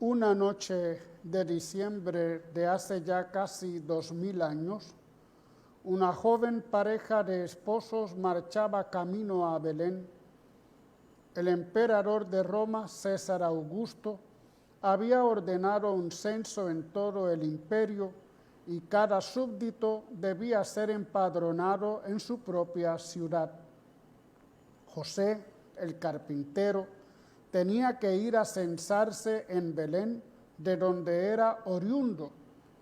Una noche de diciembre de hace ya casi 2000 años, una joven pareja de esposos marchaba camino a Belén. El emperador de Roma, César Augusto, había ordenado un censo en todo el imperio y cada súbdito debía ser empadronado en su propia ciudad. José, el carpintero, tenía que ir a censarse en Belén, de donde era oriundo,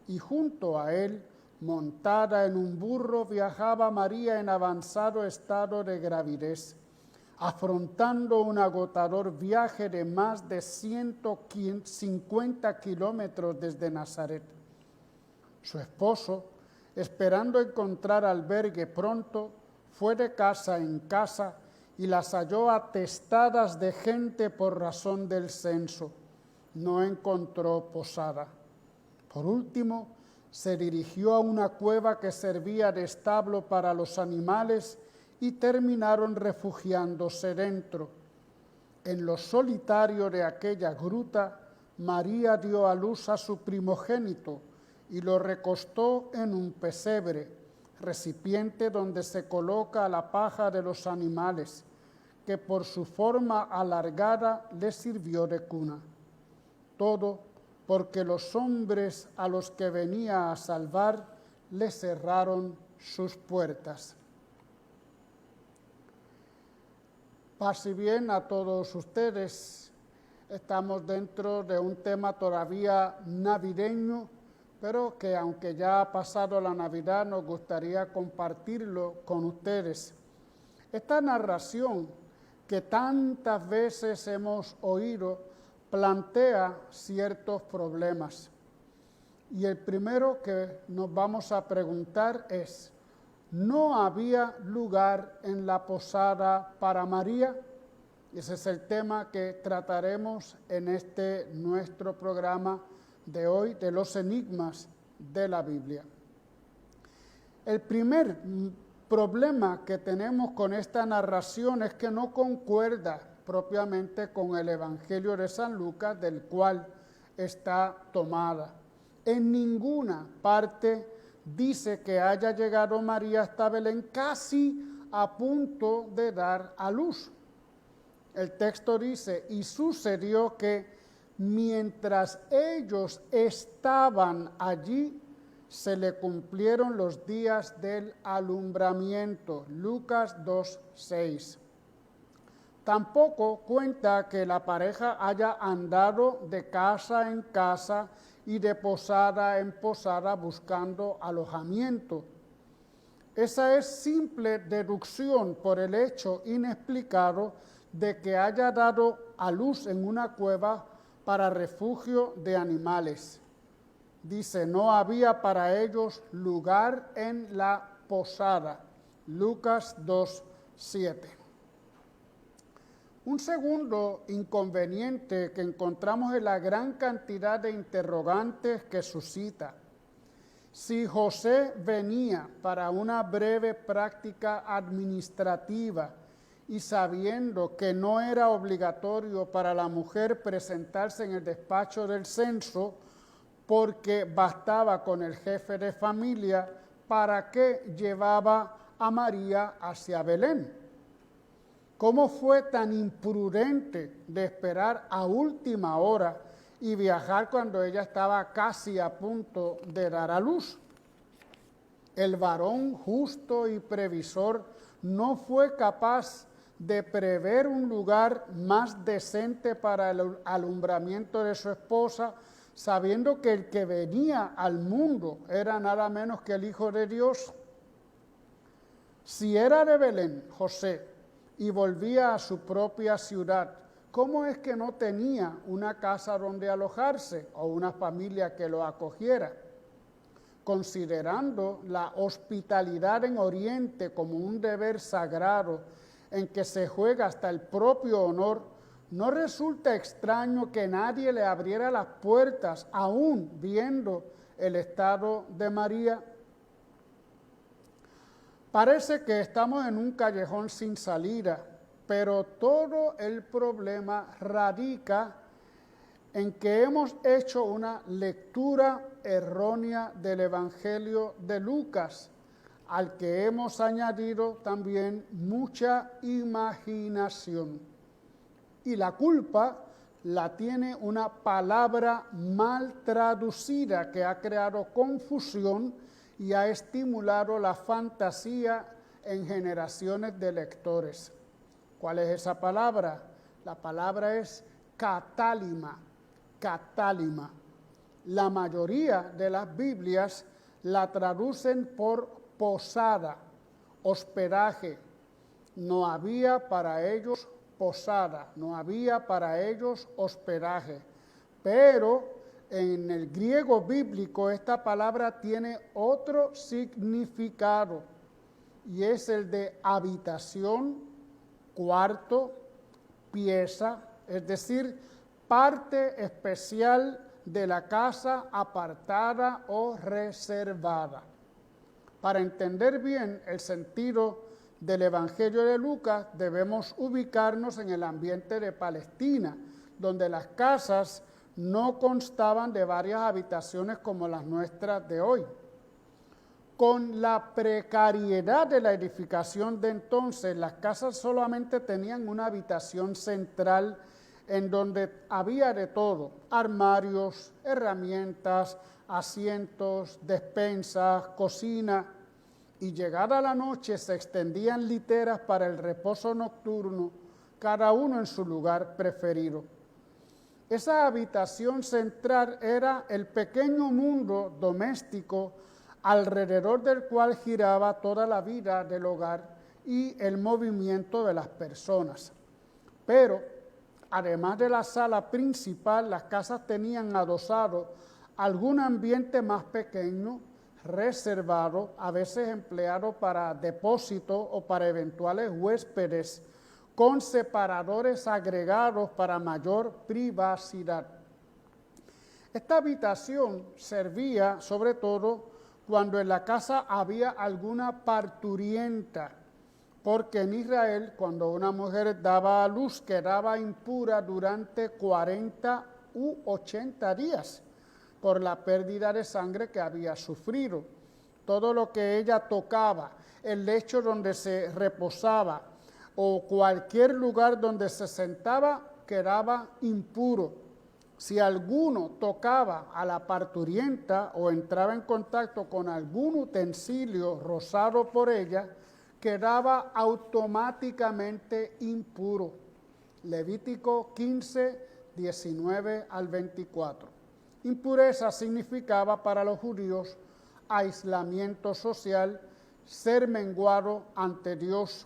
y junto a él, montada en un burro, viajaba María en avanzado estado de gravidez, afrontando un agotador viaje de más de 150 kilómetros desde Nazaret. Su esposo, esperando encontrar albergue pronto, fue de casa en casa y las halló atestadas de gente por razón del censo. No encontró posada. Por último, se dirigió a una cueva que servía de establo para los animales y terminaron refugiándose dentro. En lo solitario de aquella gruta, María dio a luz a su primogénito y lo recostó en un pesebre, recipiente donde se coloca la paja de los animales, que por su forma alargada le sirvió de cuna. Todo porque los hombres a los que venía a salvar le cerraron sus puertas. Paz y bien a todos ustedes. Estamos dentro de un tema todavía navideño, pero que aunque ya ha pasado la Navidad, nos gustaría compartirlo con ustedes. Esta narración que tantas veces hemos oído plantea ciertos problemas. Y el primero que nos vamos a preguntar es, ¿no había lugar en la posada para María? Ese es el tema que trataremos en nuestro programa de hoy, de los enigmas de la Biblia. El primer problema que tenemos con esta narración es que no concuerda propiamente con el Evangelio de San Lucas, del cual está tomada. En ninguna parte dice que haya llegado María hasta Belén casi a punto de dar a luz. El texto dice, y sucedió que mientras ellos estaban allí, se le cumplieron los días del alumbramiento. Lucas 2:6. Tampoco cuenta que la pareja haya andado de casa en casa y de posada en posada buscando alojamiento. Esa es simple deducción por el hecho inexplicado de que haya dado a luz en una cueva para refugio de animales. Dice, no había para ellos lugar en la posada. Lucas 2:7. Un segundo inconveniente que encontramos es la gran cantidad de interrogantes que suscita. Si José venía para una breve práctica administrativa y sabiendo que no era obligatorio para la mujer presentarse en el despacho del censo, porque bastaba con el jefe de familia, ¿para qué llevaba a María hacia Belén? ¿Cómo fue tan imprudente de esperar a última hora y viajar cuando ella estaba casi a punto de dar a luz? El varón justo y previsor no fue capaz de prever un lugar más decente para el alumbramiento de su esposa, sabiendo que el que venía al mundo era nada menos que el Hijo de Dios. Si era de Belén, José, y volvía a su propia ciudad, ¿cómo es que no tenía una casa donde alojarse o una familia que lo acogiera? Considerando la hospitalidad en Oriente como un deber sagrado en que se juega hasta el propio honor, ¿no resulta extraño que nadie le abriera las puertas, aún viendo el estado de María? Parece que estamos en un callejón sin salida, pero todo el problema radica en que hemos hecho una lectura errónea del Evangelio de Lucas, al que hemos añadido también mucha imaginación. Y la culpa la tiene una palabra mal traducida que ha creado confusión y ha estimulado la fantasía en generaciones de lectores. ¿Cuál es esa palabra? La palabra es catálima, catálima. La mayoría de las Biblias la traducen por posada, hospedaje. No había para ellos posada, no había para ellos hospedaje. Pero en el griego bíblico esta palabra tiene otro significado y es el de habitación, cuarto, pieza, es decir, parte especial de la casa apartada o reservada. Para entender bien el sentido del Evangelio de Lucas, debemos ubicarnos en el ambiente de Palestina, donde las casas no constaban de varias habitaciones como las nuestras de hoy. Con la precariedad de la edificación de entonces, las casas solamente tenían una habitación central en donde había de todo: armarios, herramientas, asientos, despensas, cocina, y llegada la noche se extendían literas para el reposo nocturno, cada uno en su lugar preferido. Esa habitación central era el pequeño mundo doméstico alrededor del cual giraba toda la vida del hogar y el movimiento de las personas. Pero, además de la sala principal, las casas tenían adosado algún ambiente más pequeño, reservado, a veces empleado para depósito o para eventuales huéspedes, con separadores agregados para mayor privacidad. Esta habitación servía sobre todo cuando en la casa había alguna parturienta, porque en Israel, cuando una mujer daba a luz, quedaba impura durante 40 u 80 días por la pérdida de sangre que había sufrido. Todo lo que ella tocaba, el lecho donde se reposaba o cualquier lugar donde se sentaba, quedaba impuro. Si alguno tocaba a la parturienta o entraba en contacto con algún utensilio rozado por ella, quedaba automáticamente impuro. Levítico 15, 19 al 24. Impureza significaba para los judíos aislamiento social, ser menguado ante Dios.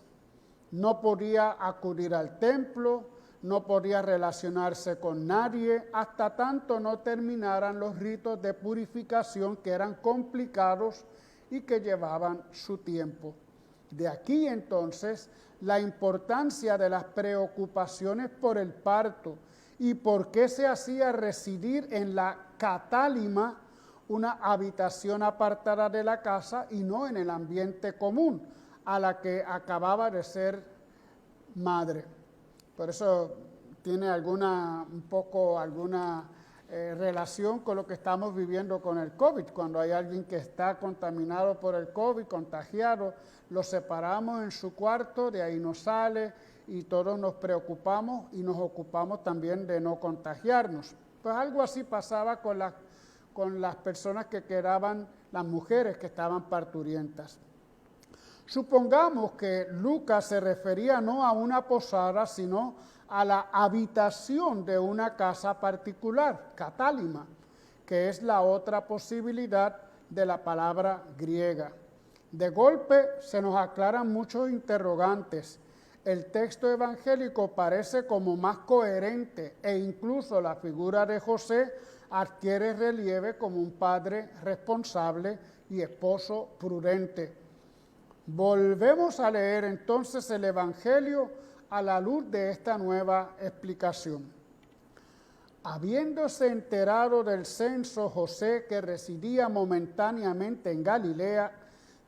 No podía acudir al templo, no podía relacionarse con nadie hasta tanto no terminaran los ritos de purificación que eran complicados y que llevaban su tiempo. De aquí entonces la importancia de las preocupaciones por el parto y por qué se hacía residir en la catálima, una habitación apartada de la casa y no en el ambiente común a la que acababa de ser madre. Por eso tiene alguna relación con lo que estamos viviendo con el COVID. Cuando hay alguien que está contaminado por el COVID, contagiado, lo separamos en su cuarto, de ahí no sale y todos nos preocupamos y nos ocupamos también de no contagiarnos. Pues algo así pasaba con las personas que quedaban, las mujeres que estaban parturientas. Supongamos que Lucas se refería no a una posada, sino a la habitación de una casa particular, catálima, que es la otra posibilidad de la palabra griega. De golpe se nos aclaran muchos interrogantes. El texto evangélico parece como más coherente e incluso la figura de José adquiere relieve como un padre responsable y esposo prudente. Volvemos a leer entonces el Evangelio a la luz de esta nueva explicación. Habiéndose enterado del censo, José, que residía momentáneamente en Galilea,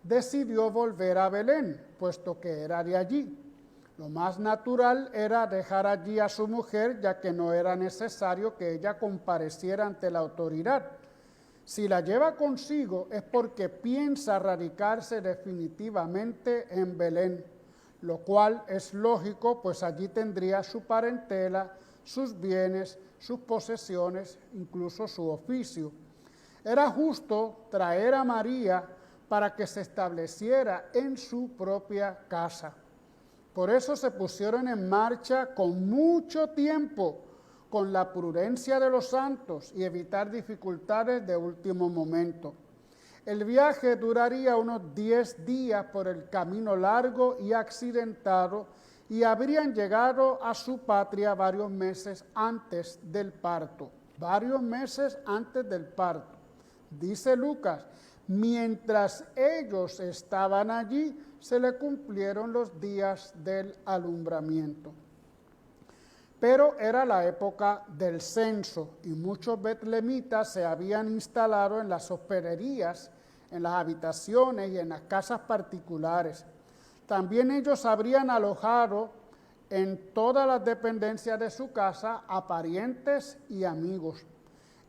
decidió volver a Belén, puesto que era de allí, Lo más natural era dejar allí a su mujer, ya que no era necesario que ella compareciera ante la autoridad. Si la lleva consigo es porque piensa radicarse definitivamente en Belén, lo cual es lógico, pues allí tendría su parentela, sus bienes, sus posesiones, incluso su oficio. Era justo traer a María para que se estableciera en su propia casa. Por eso se pusieron en marcha con mucho tiempo, con la prudencia de los santos y evitar dificultades de último momento. El viaje duraría unos 10 días por el camino largo y accidentado y habrían llegado a su patria varios meses antes del parto. Varios meses antes del parto. Dice Lucas, mientras ellos estaban allí, se le cumplieron los días del alumbramiento. Pero era la época del censo y muchos betlemitas se habían instalado en las hospederías, en las habitaciones y en las casas particulares. También ellos habrían alojado en todas las dependencias de su casa a parientes y amigos.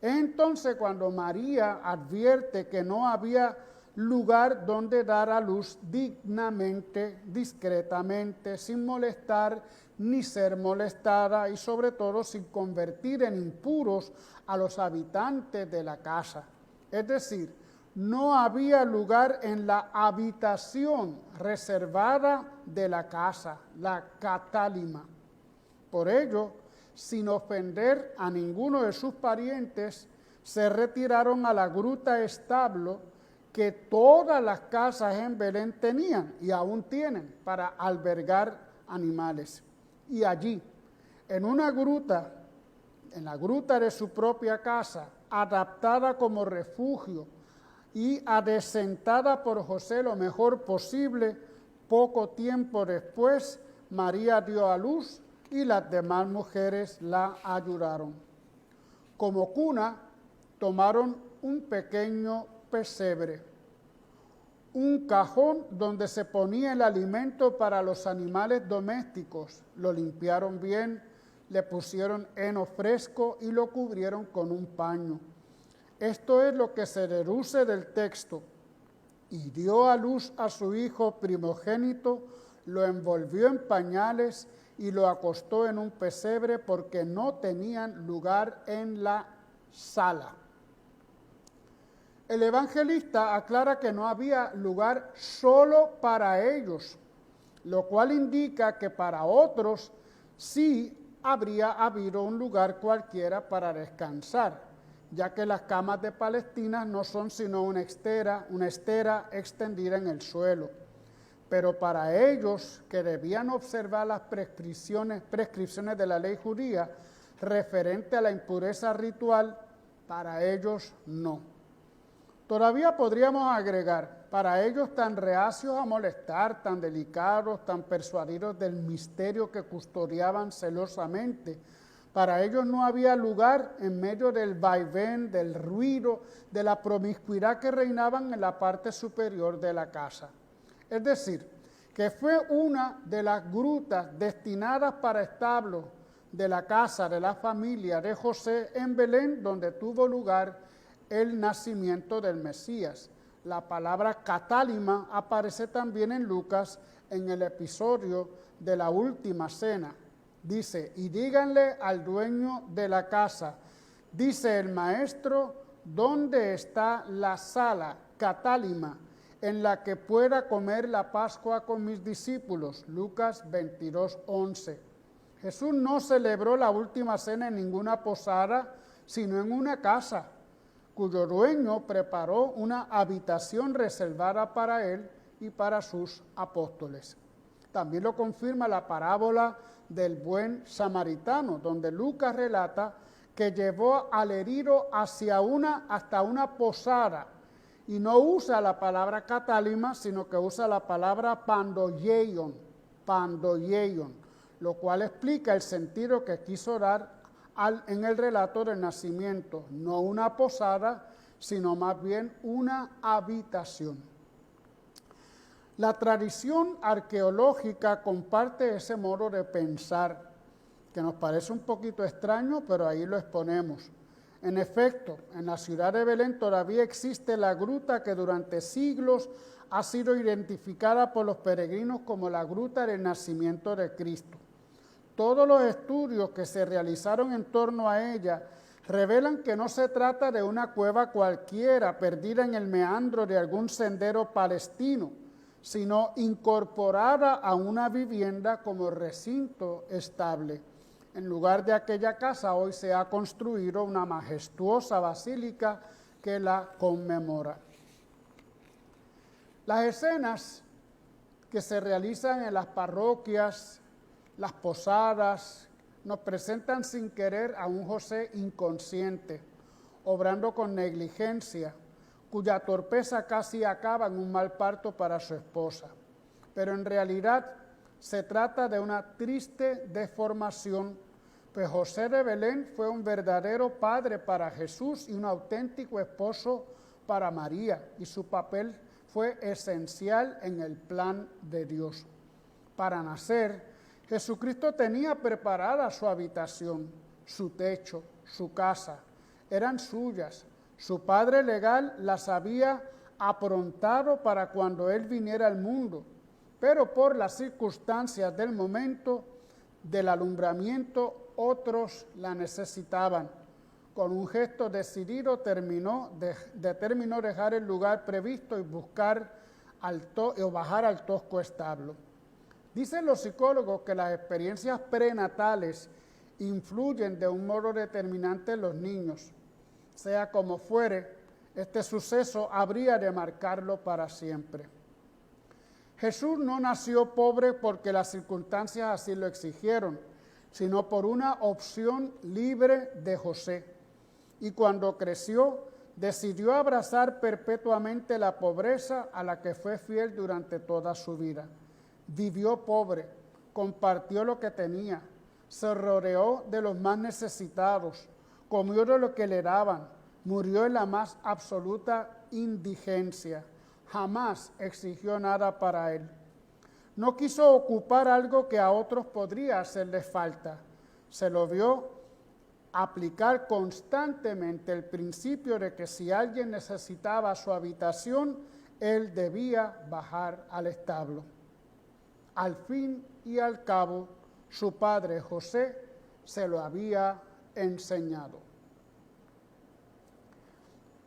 Entonces, cuando María advierte que no había lugar donde dar a luz dignamente, discretamente, sin molestar ni ser molestada y sobre todo sin convertir en impuros a los habitantes de la casa. Es decir, no había lugar en la habitación reservada de la casa, la catálima. Por ello, sin ofender a ninguno de sus parientes, se retiraron a la gruta establo que todas las casas en Belén tenían y aún tienen para albergar animales. Y allí, en una gruta, en la gruta de su propia casa, adaptada como refugio y adecentada por José lo mejor posible, poco tiempo después, María dio a luz y las demás mujeres la ayudaron. Como cuna, tomaron un pequeño pesebre, un cajón donde se ponía el alimento para los animales domésticos. Lo limpiaron bien, le pusieron heno fresco y lo cubrieron con un paño. Esto es lo que se deduce del texto. Y dio a luz a su hijo primogénito, lo envolvió en pañales y lo acostó en un pesebre porque no tenían lugar en la sala. El evangelista aclara que no había lugar solo para ellos, lo cual indica que para otros sí habría habido un lugar cualquiera para descansar, ya que las camas de Palestina no son sino una estera extendida en el suelo. Pero para ellos que debían observar las prescripciones de la ley judía referente a la impureza ritual, para ellos no. Todavía podríamos agregar, para ellos tan reacios a molestar, tan delicados, tan persuadidos del misterio que custodiaban celosamente, para ellos no había lugar en medio del vaivén, del ruido, de la promiscuidad que reinaban en la parte superior de la casa. Es decir, que fue una de las grutas destinadas para establos de la casa de la familia de José en Belén, donde tuvo lugar el nacimiento del Mesías. La palabra catálima aparece también en Lucas en el episodio de la última cena. Dice, y díganle al dueño de la casa, dice el maestro, ¿dónde está la sala catálima en la que pueda comer la Pascua con mis discípulos? Lucas 22:11. Jesús no celebró la última cena en ninguna posada, sino en una casa, cuyo dueño preparó una habitación reservada para él y para sus apóstoles. También lo confirma la parábola del buen samaritano, donde Lucas relata que llevó al herido hasta una posada, y no usa la palabra catálima, sino que usa la palabra pandoieion, lo cual explica el sentido que quiso dar en el relato del nacimiento, no una posada, sino más bien una habitación. La tradición arqueológica comparte ese modo de pensar, que nos parece un poquito extraño, pero ahí lo exponemos. En efecto, en la ciudad de Belén todavía existe la gruta que durante siglos ha sido identificada por los peregrinos como la gruta del nacimiento de Cristo. Todos los estudios que se realizaron en torno a ella revelan que no se trata de una cueva cualquiera perdida en el meandro de algún sendero palestino, sino incorporada a una vivienda como recinto estable. En lugar de aquella casa, hoy se ha construido una majestuosa basílica que la conmemora. Las escenas que se realizan en las parroquias, las posadas, nos presentan sin querer a un José inconsciente, obrando con negligencia, cuya torpeza casi acaba en un mal parto para su esposa. Pero en realidad se trata de una triste deformación, pues José de Belén fue un verdadero padre para Jesús y un auténtico esposo para María, y su papel fue esencial en el plan de Dios. Para nacer, Jesucristo tenía preparada su habitación, su techo, su casa, eran suyas. Su padre legal las había aprontado para cuando él viniera al mundo, pero por las circunstancias del momento del alumbramiento, otros la necesitaban. Con un gesto decidido determinó dejar el lugar previsto y bajar al tosco establo. Dicen los psicólogos que las experiencias prenatales influyen de un modo determinante en los niños. Sea como fuere, este suceso habría de marcarlo para siempre. Jesús no nació pobre porque las circunstancias así lo exigieron, sino por una opción libre de José. Y cuando creció, decidió abrazar perpetuamente la pobreza a la que fue fiel durante toda su vida. Vivió pobre, compartió lo que tenía, se rodeó de los más necesitados, comió de lo que le daban, murió en la más absoluta indigencia. Jamás exigió nada para él. No quiso ocupar algo que a otros podría hacerles falta. Se lo vio aplicar constantemente el principio de que si alguien necesitaba su habitación, él debía bajar al establo. Al fin y al cabo, su padre José se lo había enseñado.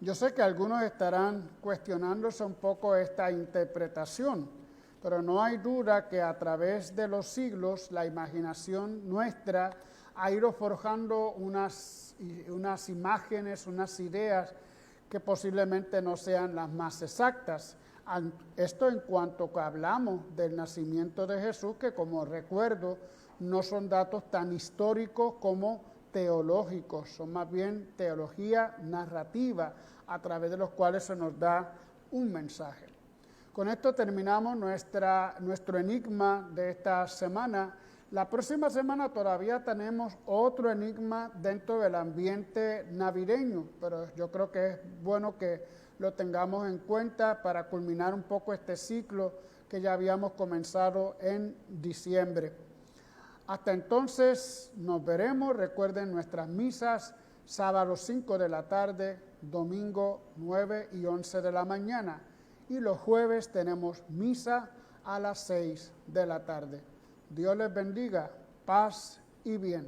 Yo sé que algunos estarán cuestionándose un poco esta interpretación, pero no hay duda que a través de los siglos la imaginación nuestra ha ido forjando unas imágenes, unas ideas que posiblemente no sean las más exactas. Esto en cuanto que hablamos del nacimiento de Jesús, que como recuerdo no son datos tan históricos como teológicos, son más bien teología narrativa a través de los cuales se nos da un mensaje. Con esto terminamos nuestro enigma de esta semana. La próxima semana todavía tenemos otro enigma dentro del ambiente navideño, pero yo creo que es bueno que lo tengamos en cuenta para culminar un poco este ciclo que ya habíamos comenzado en diciembre. Hasta entonces nos veremos. Recuerden nuestras misas, sábado 5 de la tarde, domingo 9 y 11 de la mañana. Y los jueves tenemos misa a las 6 de la tarde. Dios les bendiga, paz y bien.